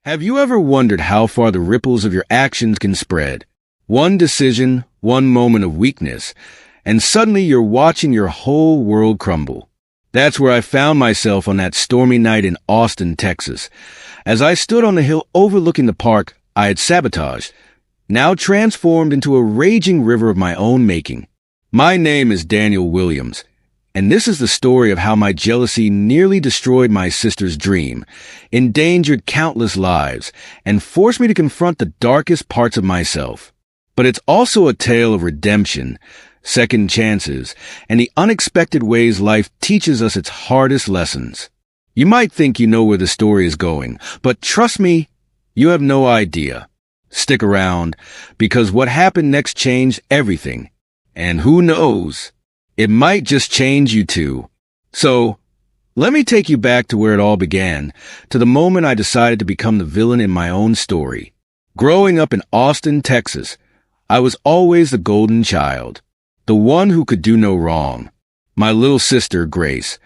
Have you ever wondered how far the ripples of your actions can spread? One decision, one moment of weakness, and suddenly you're watching your whole world crumble. That's where I found myself on that stormy night in Austin, Texas. As I stood on the hill overlooking the park I had sabotaged, now transformed into a raging river of my own making. My name is Daniel Williams, and this is the story of how my jealousy nearly destroyed my sister's dream, endangered countless lives, and forced me to confront the darkest parts of myself. But it's also a tale of redemption, second chances, and the unexpected ways life teaches us its hardest lessons. You might think you know where the story is going, but trust me, you have no idea. Stick around, because what happened next changed everything. And who knows? It might just change you too. So, let me take you back to where it all began, to the moment I decided to become the villain in my own story. Growing up in Austin, Texas, I was always the golden child, the one who could do no wrong. My little sister, Grace,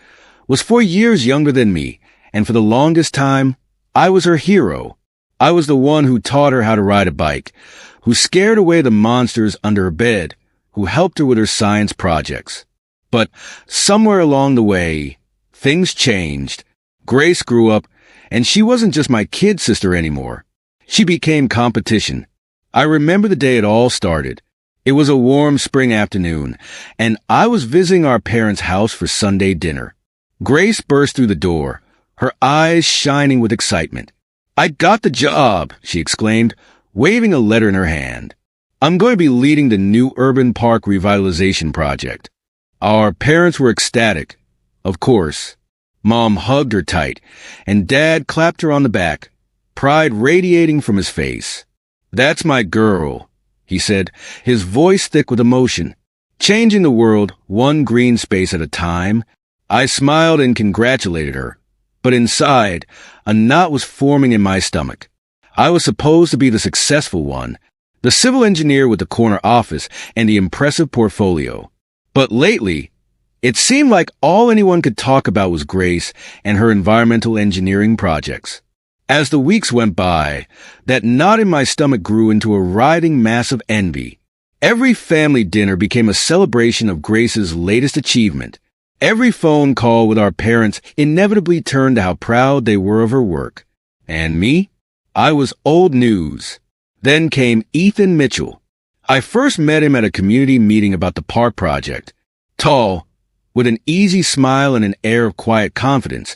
was 4 years younger than me, and for the longest time, I was her hero. I was the one who taught her how to ride a bike, who scared away the monsters under her bed, who helped her with her science projects. But somewhere along the way, things changed. Grace grew up, and she wasn't just my kid sister anymore. She became competition. I remember the day it all started. It was a warm spring afternoon, and I was visiting our parents' house for Sunday dinner. Grace burst through the door, her eyes shining with excitement. "I got the job," she exclaimed, waving a letter in her hand. "I'm going to be leading the new urban park revitalization project." Our parents were ecstatic, of course. Mom hugged her tight, and Dad clapped her on the back, pride radiating from his face. "That's my girl," he said, his voice thick with emotion. "Changing the world one green space at a time." I smiled and congratulated her, but inside, a knot was forming in my stomach. I was supposed to be the successful one, the civil engineer with the corner office and the impressive portfolio. But lately, it seemed like all anyone could talk about was Grace and her environmental engineering projects. As the weeks went by, that knot in my stomach grew into a writhing mass of envy. Every family dinner became a celebration of Grace's latest achievement. Every phone call with our parents inevitably turned to how proud they were of her work. And me? I was old news. Then came Ethan Mitchell. I first met him at a community meeting about the park project. Tall, with an easy smile and an air of quiet confidence,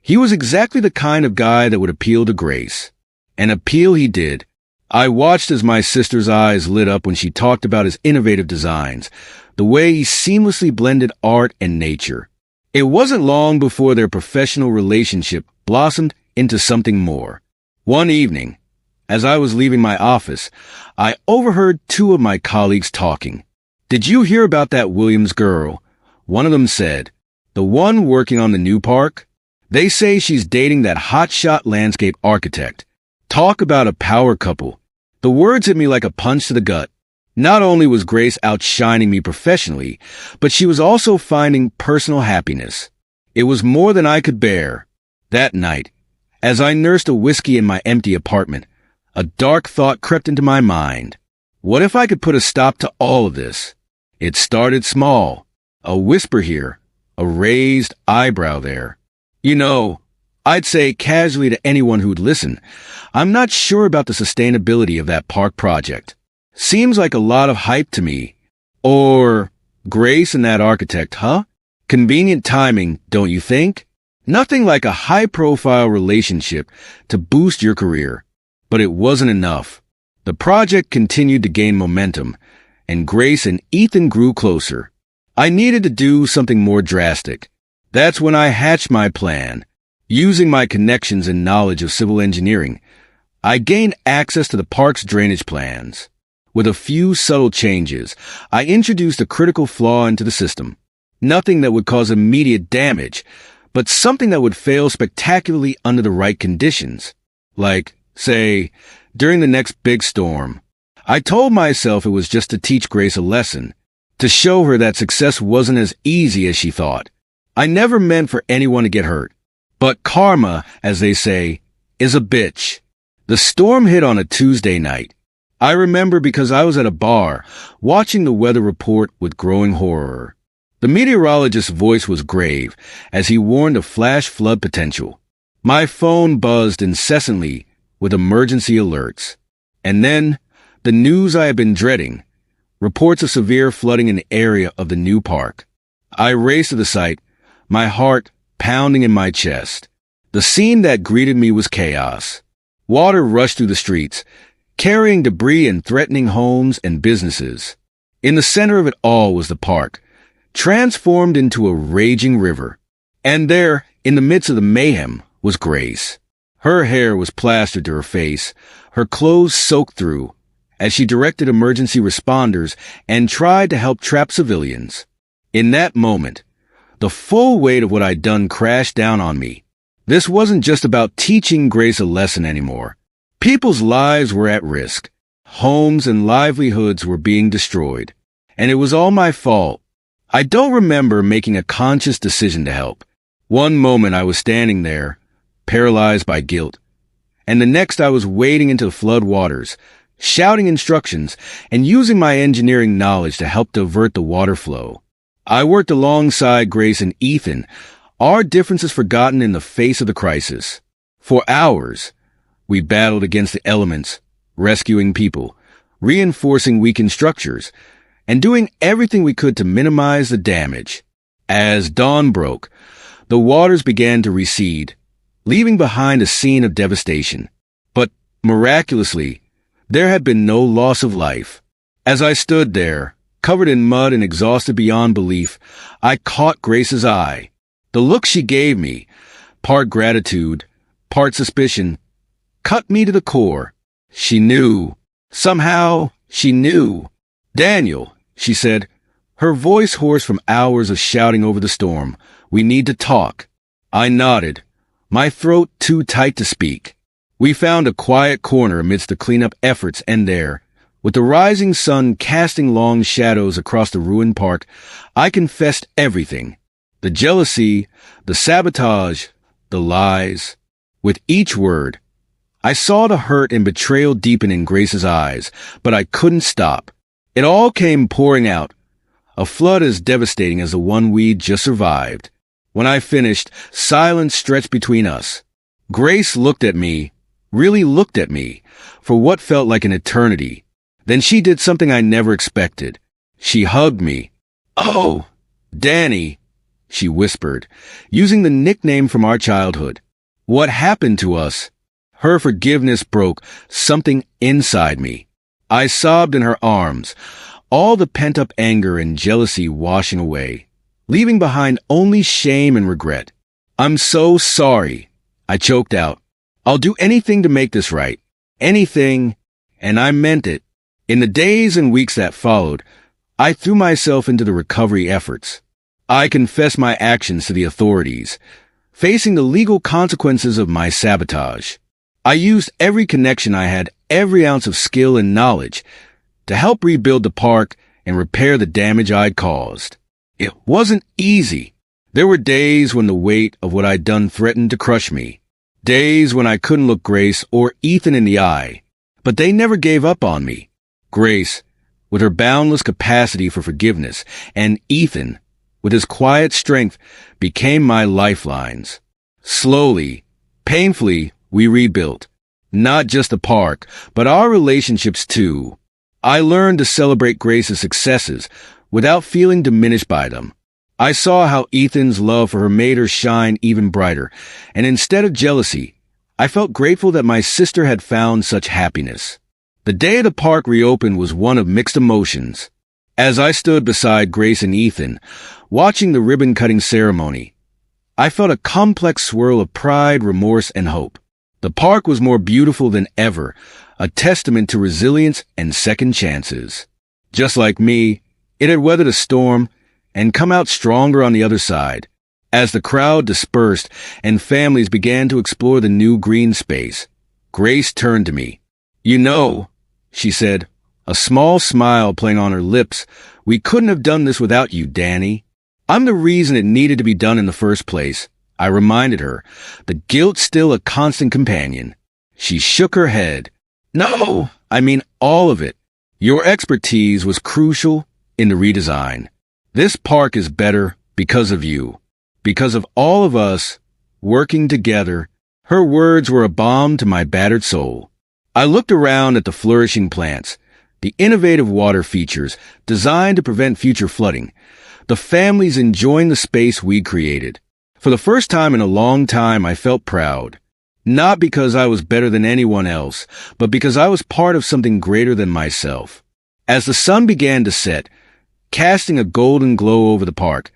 he was exactly the kind of guy that would appeal to Grace. And appeal he did. I watched as my sister's eyes lit up when she talked about his innovative designs, the way he seamlessly blended art and nature. It wasn't long before their professional relationship blossomed into something more. One evening, as I was leaving my office, I overheard two of my colleagues talking. "Did you hear about that Williams girl?" One of them said. "The one working on the new park? They say she's dating that hotshot landscape architect. Talk about a power couple." The words hit me like a punch to the gut. Not only was Grace outshining me professionally, but she was also finding personal happiness. It was more than I could bear. That night, as I nursed a whiskey in my empty apartment, a dark thought crept into my mind. What if I could put a stop to all of this? It started small. A whisper here, a raised eyebrow there. You know, I'd say casually to anyone who'd listen, I'm not sure about the sustainability of that park project. Seems like a lot of hype to me. Or Grace and that architect, huh? Convenient timing, don't you think? Nothing like a high-profile relationship to boost your career. But it wasn't enough. The project continued to gain momentum, and Grace and Ethan grew closer. I needed to do something more drastic. That's when I hatched my plan. Using my connections and knowledge of civil engineering, I gained access to the park's drainage plans. With a few subtle changes, I introduced a critical flaw into the system. Nothing that would cause immediate damage, but something that would fail spectacularly under the right conditions. Like, say, during the next big storm. I told myself it was just to teach Grace a lesson, to show her that success wasn't as easy as she thought. I never meant for anyone to get hurt. But karma, as they say, is a bitch. The storm hit on a Tuesday night. I remember because I was at a bar, watching the weather report with growing horror. The meteorologist's voice was grave as he warned of flash flood potential. My phone buzzed incessantly with emergency alerts. And then, the news I had been dreading, reports of severe flooding in the area of the new park. I raced to the site, my heart pounding in my chest. The scene that greeted me was chaos. Water rushed through the streets, carrying debris and threatening homes and businesses. In the center of it all was the park, transformed into a raging river. And there, in the midst of the mayhem, was Grace. Her hair was plastered to her face, her clothes soaked through, as she directed emergency responders and tried to help trapped civilians. In that moment, the full weight of what I'd done crashed down on me. This wasn't just about teaching Grace a lesson anymore. People's lives were at risk. Homes and livelihoods were being destroyed. And it was all my fault. I don't remember making a conscious decision to help. One moment I was standing there, paralyzed by guilt. And the next I was wading into the flood waters, shouting instructions and using my engineering knowledge to help divert the water flow. I worked alongside Grace and Ethan, our differences forgotten in the face of the crisis. For hours, we battled against the elements, rescuing people, reinforcing weakened structures, and doing everything we could to minimize the damage. As dawn broke, the waters began to recede, leaving behind a scene of devastation. But, miraculously, there had been no loss of life. As I stood there, covered in mud and exhausted beyond belief, I caught Grace's eye. The look she gave me, part gratitude, part suspicion, cut me to the core. She knew. Somehow, she knew. "Daniel," she said, her voice hoarse from hours of shouting over the storm, "we need to talk." I nodded, my throat too tight to speak. We found a quiet corner amidst the cleanup efforts, and there, with the rising sun casting long shadows across the ruined park, I confessed everything. The jealousy, the sabotage, the lies. With each word, I saw the hurt and betrayal deepen in Grace's eyes, but I couldn't stop. It all came pouring out, a flood as devastating as the one we'd just survived. When I finished, silence stretched between us. Grace looked at me, really looked at me, for what felt like an eternity. Then she did something I never expected. She hugged me. "Oh, Danny," she whispered, using the nickname from our childhood. "What happened to us?" Her forgiveness broke something inside me. I sobbed in her arms, all the pent-up anger and jealousy washing away, leaving behind only shame and regret. "I'm so sorry," I choked out. "I'll do anything to make this right. Anything." And I meant it. In the days and weeks that followed, I threw myself into the recovery efforts. I confessed my actions to the authorities, facing the legal consequences of my sabotage. I used every connection I had, every ounce of skill and knowledge, to help rebuild the park and repair the damage I'd caused. It wasn't easy. There were days when the weight of what I'd done threatened to crush me. Days when I couldn't look Grace or Ethan in the eye. But they never gave up on me. Grace, with her boundless capacity for forgiveness, and Ethan, with his quiet strength, became my lifelines. Slowly, painfully, we rebuilt. Not just the park, but our relationships too. I learned to celebrate Grace's successes without feeling diminished by them. I saw how Ethan's love for her made her shine even brighter, and instead of jealousy, I felt grateful that my sister had found such happiness. The day the park reopened was one of mixed emotions. As I stood beside Grace and Ethan, watching the ribbon-cutting ceremony, I felt a complex swirl of pride, remorse, and hope. The park was more beautiful than ever, a testament to resilience and second chances. Just like me, it had weathered a storm and come out stronger on the other side. As the crowd dispersed and families began to explore the new green space, Grace turned to me. "You know," she said, a small smile playing on her lips, "we couldn't have done this without you, Danny." "I'm the reason it needed to be done in the first place," I reminded her, the guilt still a constant companion. She shook her head. No, I mean all of it. Your expertise was crucial in the redesign. This park is better because of you. Because of all of us working together. Her words were a balm to my battered soul. I looked around at the flourishing plants, the innovative water features designed to prevent future flooding, the families enjoying the space we created. For the first time in a long time, I felt proud. Not because I was better than anyone else, but because I was part of something greater than myself. As the sun began to set, casting a golden glow over the park,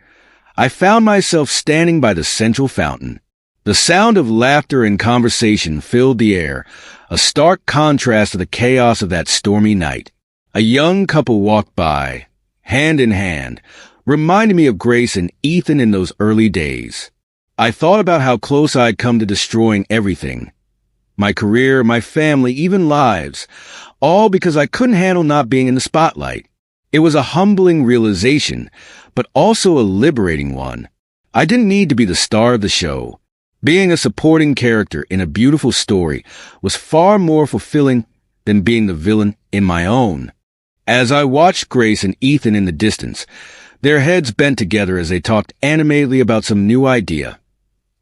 I found myself standing by the central fountain. The sound of laughter and conversation filled the air, a stark contrast to the chaos of that stormy night. A young couple walked by, hand in hand, reminding me of Grace and Ethan in those early days. I thought about how close I'd come to destroying everything. My career, my family, even lives, all because I couldn't handle not being in the spotlight. It was a humbling realization, but also a liberating one. I didn't need to be the star of the show. Being a supporting character in a beautiful story was far more fulfilling than being the villain in my own. As I watched Grace and Ethan in the distance, their heads bent together as they talked animatedly about some new idea.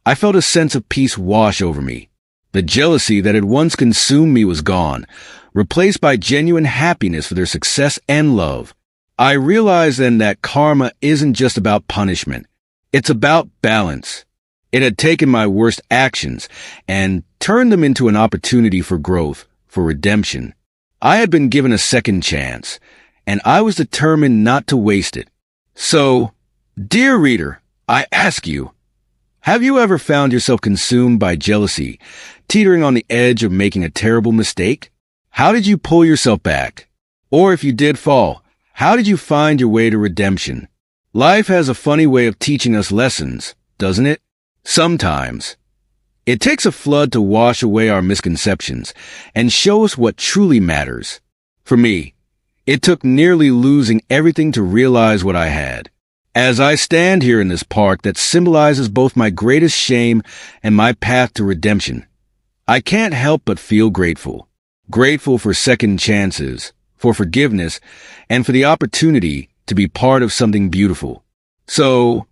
I felt a sense of peace wash over me. The jealousy that had once consumed me was gone, replaced by genuine happiness for their success and love. I realized then that karma isn't just about punishment. It's about balance. It had taken my worst actions and turned them into an opportunity for growth, for redemption. I had been given a second chance, and I was determined not to waste it. So, dear reader, I ask you, have you ever found yourself consumed by jealousy, teetering on the edge of making a terrible mistake? How did you pull yourself back? Or if you did fall, how did you find your way to redemption? Life has a funny way of teaching us lessons, doesn't it? Sometimes. It takes a flood to wash away our misconceptions and show us what truly matters. For me, it took nearly losing everything to realize what I had. As I stand here in this park that symbolizes both my greatest shame and my path to redemption, I can't help but feel grateful. Grateful for second chances, for forgiveness, and for the opportunity to be part of something beautiful. So,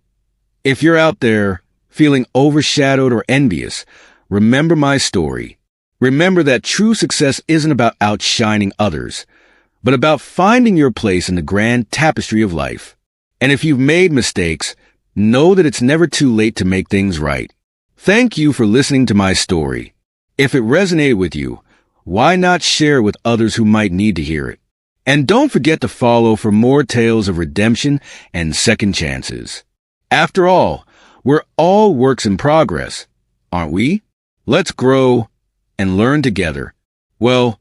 if you're out there feeling overshadowed or envious, remember my story. Remember that true success isn't about outshining others, but about finding your place in the grand tapestry of life. And if you've made mistakes, know that it's never too late to make things right. Thank you for listening to my story. If it resonated with you, why not share it with others who might need to hear it? And don't forget to follow for more tales of redemption and second chances. After all, we're all works in progress, aren't we? Let's grow and learn together. Well,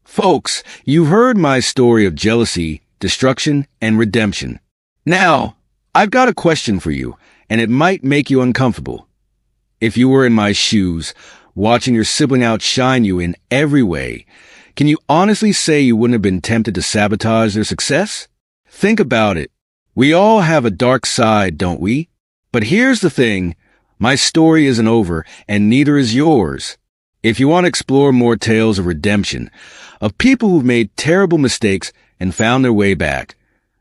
folks, you heard my story of jealousy, destruction, and redemption. Now, I've got a question for you, and it might make you uncomfortable. If you were in my shoes, watching your sibling outshine you in every way, can you honestly say you wouldn't have been tempted to sabotage their success? Think about it. We all have a dark side, don't we? But here's the thing, my story isn't over, and neither is yours. If you want to explore more tales of redemption, of people who've made terrible mistakes and found their way back,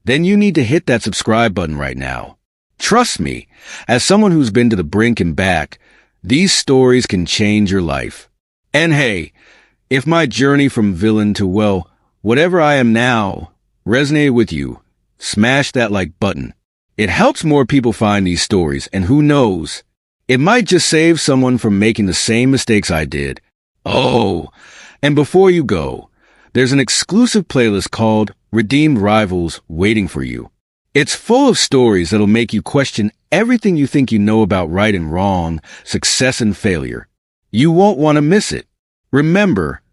then you need to hit that subscribe button right now. Trust me, as someone who's been to the brink and back, these stories can change your life. And hey, if my journey from villain to, well, whatever I am now, resonated with you, smash that like button. It helps more people find these stories, and who knows, it might just save someone from making the same mistakes I did. Oh, and before you go, there's an exclusive playlist called Redeemed Rivals waiting for you. It's full of stories that'll make you question everything you think you know about right and wrong, success and failure. You won't want to miss it. Remember,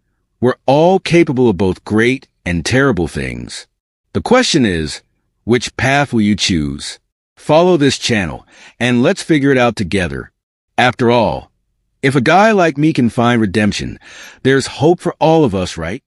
we're all capable of both great and terrible things. The question is, which path will you choose? Follow this channel, and let's figure it out together. After all, if a guy like me can find redemption, there's hope for all of us, right?